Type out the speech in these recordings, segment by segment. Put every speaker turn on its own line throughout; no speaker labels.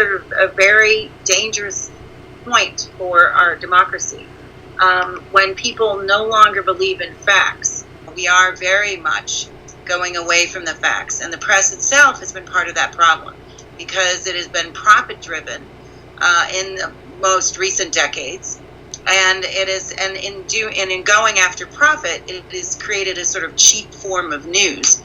sort of a very dangerous point for our democracy. When people no longer believe in facts, we are very much going away from the facts, and the press itself has been part of that problem because it has been profit-driven in the most recent decades, and in going after profit, it has created a sort of cheap form of news.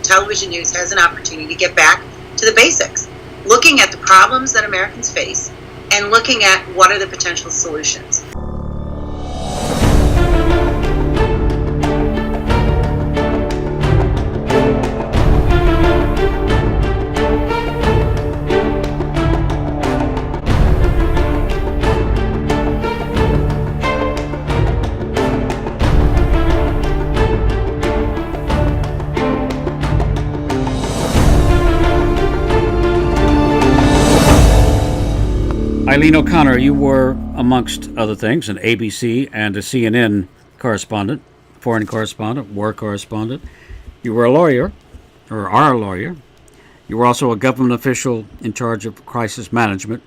Television news has an opportunity to get back to the basics, looking at the problems that Americans face and looking at what are the potential solutions.
Eileen O'Connor, you were, amongst other things, an ABC and a CNN correspondent, foreign correspondent, war correspondent. You were a lawyer, or are a lawyer. You were also a government official in charge of crisis management.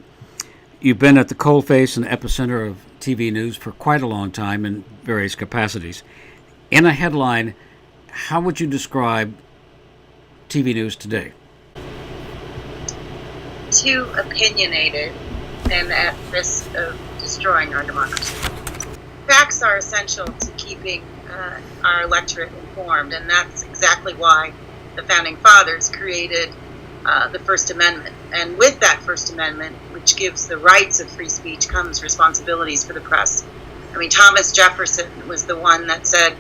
You've been at the coalface and epicenter of TV news for quite a long time in various capacities. In a headline, how would you describe TV news today?
Too opinionated and at risk of destroying our democracy. Facts are essential to keeping our electorate informed, and that's exactly why the Founding Fathers created the First Amendment. And with that First Amendment, which gives the rights of free speech, comes responsibilities for the press. I mean, Thomas Jefferson was the one that said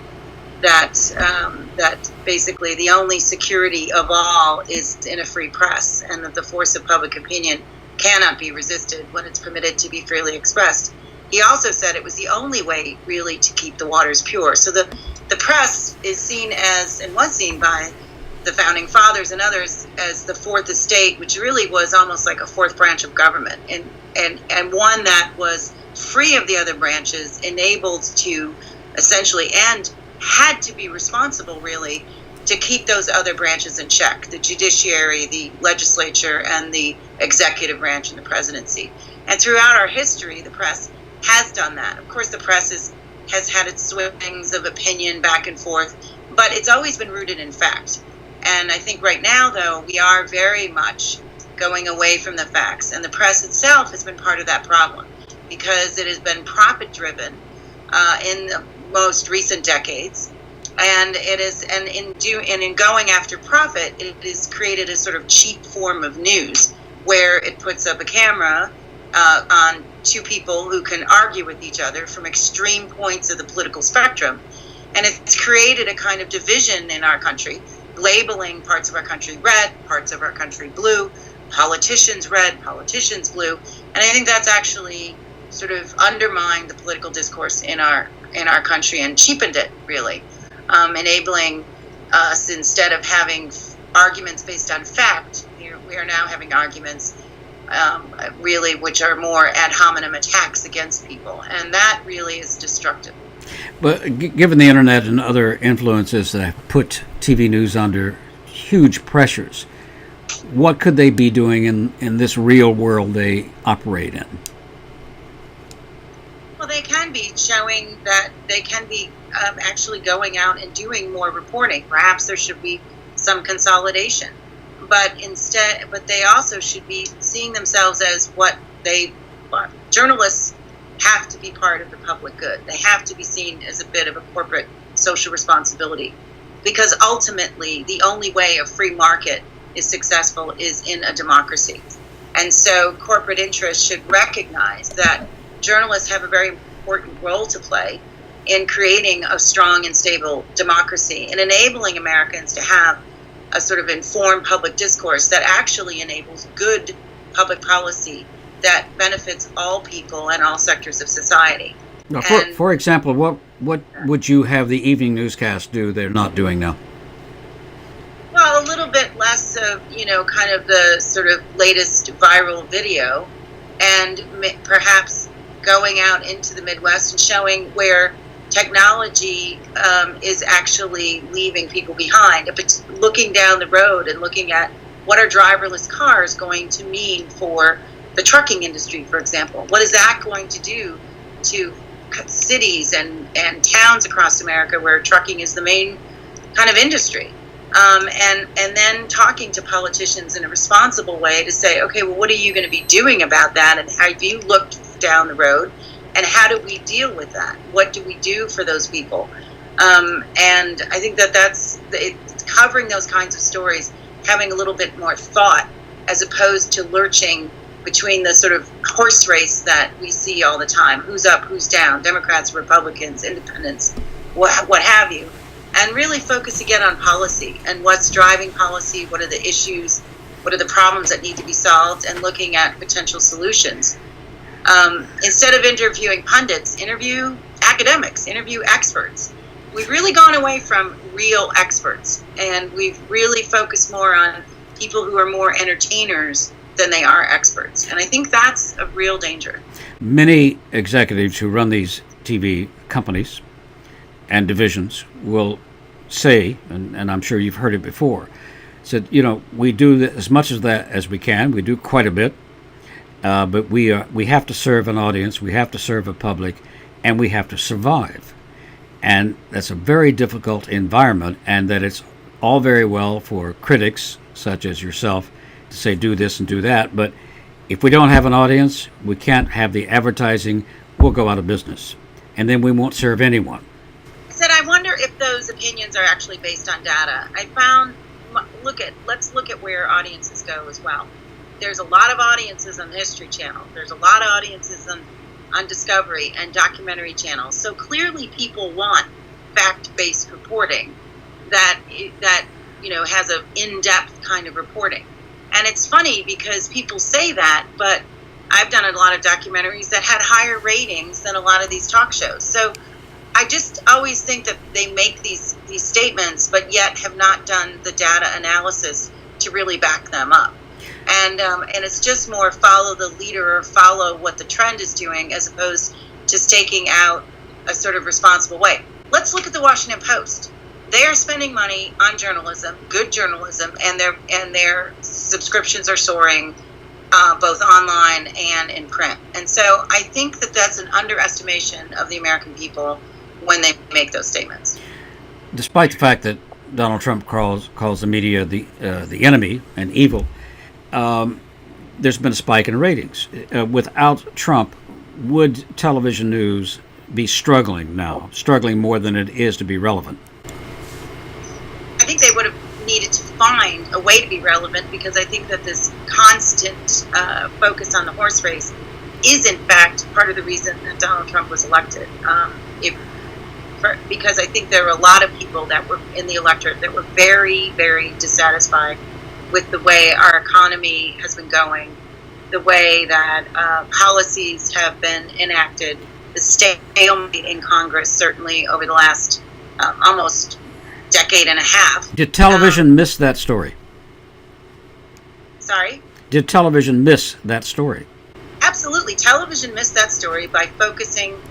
that basically the only security of all is in a free press, and that the force of public opinion cannot be resisted when it's permitted to be freely expressed. He also said it was the only way really to keep the waters pure. So the press is seen as, and was seen by the Founding Fathers and others, as the fourth estate, which really was almost like a fourth branch of government, and one that was free of the other branches, enabled to essentially, and had to be responsible really, to keep those other branches in check, the judiciary, the legislature, and the executive branch and the presidency. And throughout our history, the press has done that. Of course, the press has had its swings of opinion back and forth, but it's always been rooted in fact. And I think right now, though, we are very much going away from the facts, and the press itself has been part of that problem because it has been profit-driven in the most recent decades. And in going after profit, it has created a sort of cheap form of news where it puts up a camera on two people who can argue with each other from extreme points of the political spectrum. And it's created a kind of division in our country, labeling parts of our country red, parts of our country blue, politicians red, politicians blue. And I think that's actually sort of undermined the political discourse in our country and cheapened it, really. Enabling us, instead of having arguments based on fact, we are now having arguments really which are more ad hominem attacks against people, and that really is destructive.
But given the internet and other influences that have put TV news under huge pressures, what could they be doing in this real world they operate in?
Well, they can be showing that they can be actually going out and doing more reporting. Perhaps there should be some consolidation, but they also should be seeing themselves as journalists have to be part of the public good. They have to be seen as a bit of a corporate social responsibility, because ultimately the only way a free market is successful is in a democracy. And so corporate interests should recognize that journalists have a very important role to play in creating a strong and stable democracy and enabling Americans to have a sort of informed public discourse that actually enables good public policy that benefits all people and all sectors of society.
Now, for example, what would you have the evening newscast do they're not doing now?
Well, a little bit less of, kind of the sort of latest viral video, and perhaps going out into the Midwest and showing where technology is actually leaving people behind, but looking down the road and looking at what are driverless cars going to mean for the trucking industry, for example? What is that going to do to cities and towns across America where trucking is the main kind of industry? And then talking to politicians in a responsible way to say, okay, well, what are you going to be doing about that? And have you looked down the road? And how do we deal with that? What do we do for those people? And I think that's covering those kinds of stories, having a little bit more thought as opposed to lurching between the sort of horse race that we see all the time. Who's up, who's down, Democrats, Republicans, independents, what have you. And really focus again on policy and what's driving policy, what are the issues, what are the problems that need to be solved, and looking at potential solutions. Instead of interviewing pundits, interview academics, interview experts. We've really gone away from real experts, and we've really focused more on people who are more entertainers than they are experts. And I think that's a real danger. Many
executives who run these TV companies and divisions will say, and I'm sure you've heard it before, said, we do as much of that as we can. We do quite a bit, but we have to serve an audience, we have to serve a public, and we have to survive. And that's a very difficult environment, and that it's all very well for critics, such as yourself, to say do this and do that, but if we don't have an audience, we can't have the advertising, we'll go out of business, and then we won't serve anyone.
I wonder if those opinions are actually based on data. I found, let's look at where audiences go as well. There's a lot of audiences on the History Channel. There's a lot of audiences on Discovery and documentary channels. So clearly people want fact-based reporting that has an in-depth kind of reporting. And it's funny because people say that, but I've done a lot of documentaries that had higher ratings than a lot of these talk shows. So I just always think that they make these statements, but yet have not done the data analysis to really back them up. And it's just more follow the leader or follow what the trend is doing, as opposed to staking out a sort of responsible way. Let's look at the Washington Post. They are spending money on journalism, good journalism, and their subscriptions are soaring, both online and in print. And so I think that that's an underestimation of the American people when they make those statements.
Despite the fact that Donald Trump calls the media the enemy and evil, there's been a spike in ratings. Without Trump, would television news be struggling more than it is to be relevant?
I think they would have needed to find a way to be relevant, because I think that this constant focus on the horse race is in fact part of the reason that Donald Trump was elected. Because I think there were a lot of people that were in the electorate that were very, very dissatisfied with the way our economy has been going, the way that policies have been enacted, the stalemate in Congress, certainly over the last almost decade and a half.
Did television miss that story?
Sorry?
Did television miss that story?
Absolutely. Television missed that story by focusing.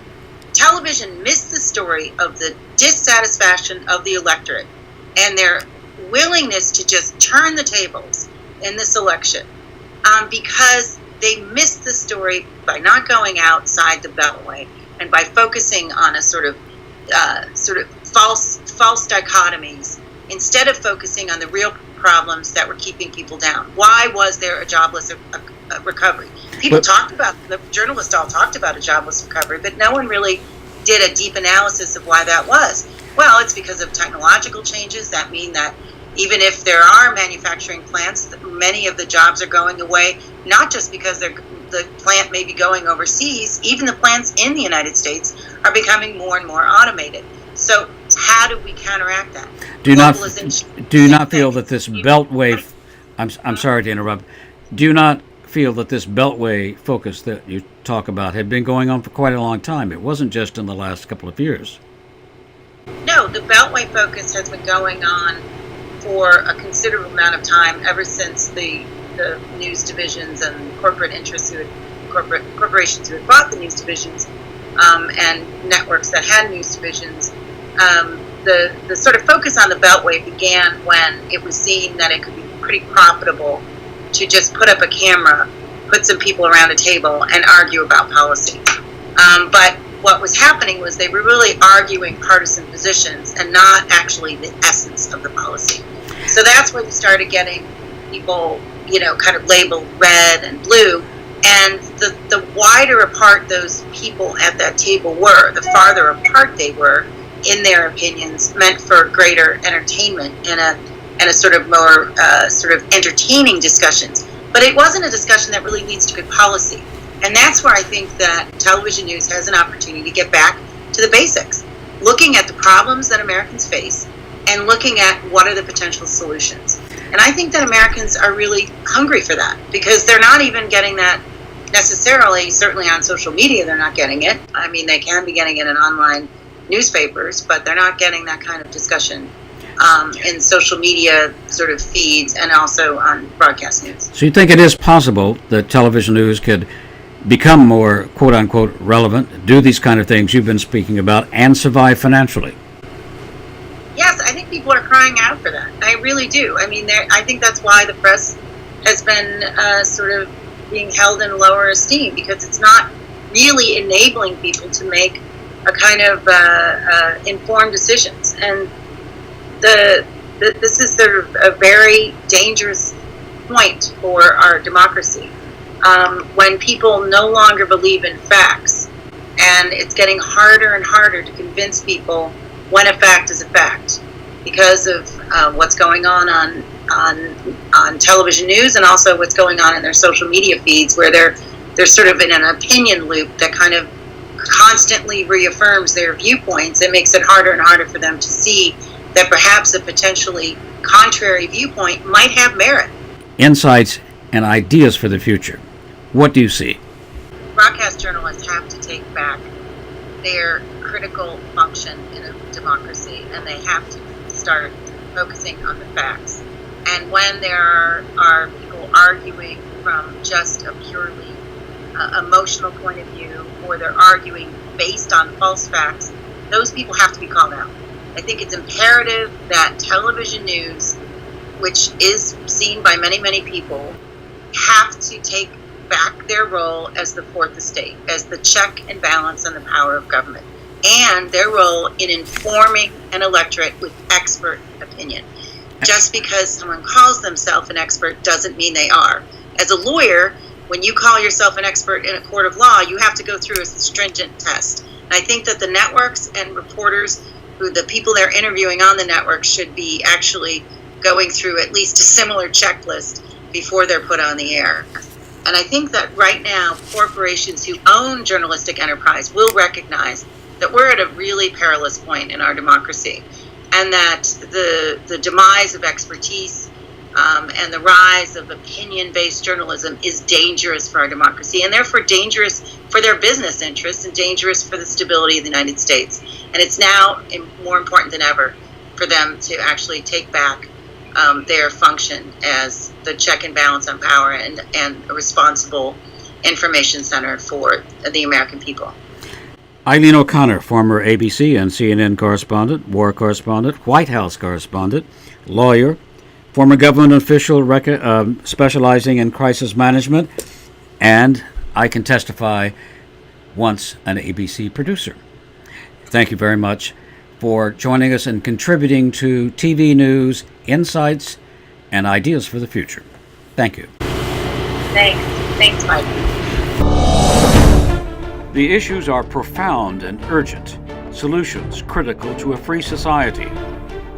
Television missed the story of the dissatisfaction of the electorate and their willingness to just turn the tables in this election, because they missed the story by not going outside the Beltway and by focusing on a sort of false dichotomies, instead of focusing on the real problems that were keeping people down. Why was there a jobless recovery? People talked about, the journalists all talked about a jobless recovery, but no one really did a deep analysis of why that was. Well, it's because of technological changes that mean that even if there are manufacturing plants, many of the jobs are going away, not just because the plant may be going overseas, even the plants in the United States are becoming more and more automated. So how do we counteract that?
Do you not feel that this Beltway, I'm sorry to interrupt, do you not feel that this Beltway focus that you talk about had been going on for quite a long time? It wasn't just in the last couple of years.
No, the Beltway focus has been going on for a considerable amount of time, ever since the news divisions and corporate interests corporations who had bought the news divisions and networks that had news divisions. The sort of focus on the Beltway began when it was seen that it could be pretty profitable to just put up a camera, put some people around a table, and argue about policy. But what was happening was they were really arguing partisan positions and not actually the essence of the policy. So that's where you started getting people, kind of labeled red and blue. And the wider apart those people at that table were, the farther apart they were in their opinions, meant for greater entertainment and a sort of more sort of entertaining discussions. But it wasn't a discussion that really leads to good policy. And that's where I think that television news has an opportunity to get back to the basics, looking at the problems that Americans face and looking at what are the potential solutions. And I think that Americans are really hungry for that, because they're not even getting that necessarily, certainly on social media they're not getting it. I mean, they can be getting it in online newspapers, but they're not getting that kind of discussion in social media sort of feeds and also on broadcast news.
So you think it is possible that television news could become more quote-unquote relevant, do these kind of things you've been speaking about, and survive financially?
Yes, I think people are crying out for that. I really do. I mean, I think that's why the press has been sort of being held in lower esteem, because it's not really enabling people to make a kind of informed decisions. And this is sort of a very dangerous point for our democracy, when people no longer believe in facts, and it's getting harder and harder to convince people when a fact is a fact, because of what's going on television news, and also what's going on in their social media feeds, where they're sort of in an opinion loop that kind of constantly reaffirms their viewpoints. It makes it harder and harder for them to see that perhaps a potentially contrary viewpoint might have merit. Insights
and ideas for the future. What do you see?
Broadcast journalists have to take back their critical function in a democracy, and they have to start focusing on the facts. And when there are people arguing from just a purely emotional point of view, or they're arguing based on false facts, those people have to be called out. I think it's imperative that television news, which is seen by many, many people, have to take back their role as the fourth estate, as the check and balance on the power of government, and their role in informing an electorate with expert opinion. Just because someone calls themselves an expert doesn't mean they are. As a lawyer, when you call yourself an expert in a court of law, you have to go through a stringent test. And I think that the networks and reporters, the people they're interviewing on the network, should be actually going through at least a similar checklist before they're put on the air. And I think that right now, corporations who own journalistic enterprise will recognize that we're at a really perilous point in our democracy, and that the demise of expertise and the rise of opinion-based journalism is dangerous for our democracy, and therefore dangerous for their business interests and dangerous for the stability of the United States. And it's now more important than ever for them to actually take back their function as the check and balance on power and a responsible information center for the American people.
Eileen O'Connor, former ABC and CNN correspondent, war correspondent, White House correspondent, lawyer, former government official specializing in crisis management, and I can testify, once an ABC producer. Thank you very much for joining us and contributing to TV news, insights, and ideas for the future. Thank you.
Thanks. Thanks, Mike.
The issues are profound and urgent, solutions critical to a free society.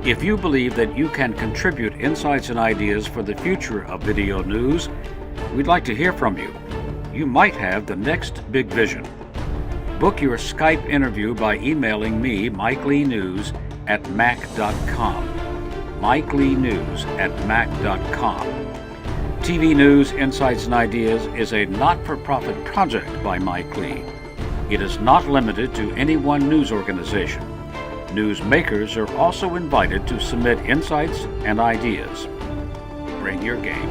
If you believe that you can contribute insights and ideas for the future of video news, we'd like to hear from you. You might have the next big vision. Book your Skype interview by emailing me, mikeleenews@mac.com. mikeleenews@mac.com. TV News, Insights and Ideas is a not-for-profit project by Mike Lee. It is not limited to any one news organization. Newsmakers are also invited to submit insights and ideas. Bring your game.